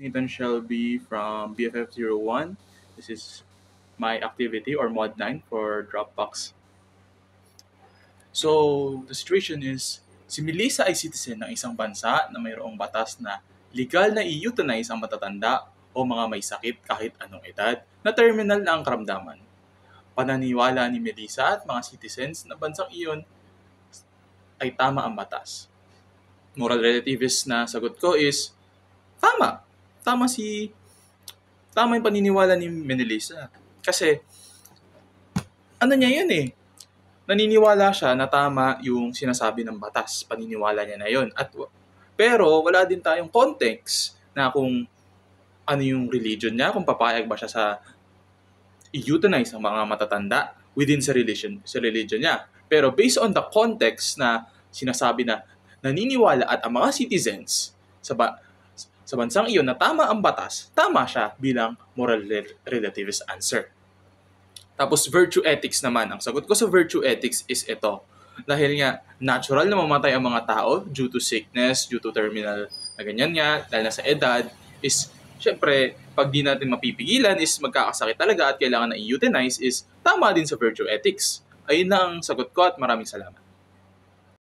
Nathan Shelby from BFF01. This is my activity or mod 9 for Dropbox. So, the situation is, si Melissa ay citizen ng isang bansa na mayroong batas na legal na i-euthanize ang matatanda o mga may sakit kahit anong edad na terminal na ang karamdaman. Pananiwala ni Melissa at mga citizens na bansang iyon ay tama ang batas. Moral relativist na sagot ko is, tama. Tama yung paniniwala ni Melissa. Kasi, ano niya yun eh, naniniwala siya na tama yung sinasabi ng batas. Paniniwala niya na yun. Pero wala din tayong context na kung ano yung religion niya, kung papayag ba siya sa i-euthanize ang mga matatanda within sa religion niya. Pero based on the context na sinasabi na naniniwala at ang mga citizens sa bansang iyon na tama ang batas, tama siya bilang moral relativist answer. Tapos virtue ethics naman. Ang sagot ko sa virtue ethics is ito. Dahil nga natural na mamatay ang mga tao due to sickness, due to terminal na ganyan nga, dahil na sa edad, is syempre, pag di natin mapipigilan is magkakasakit talaga at kailangan na i-euthanize is tama din sa virtue ethics. Ayun na ang sagot ko at maraming salamat.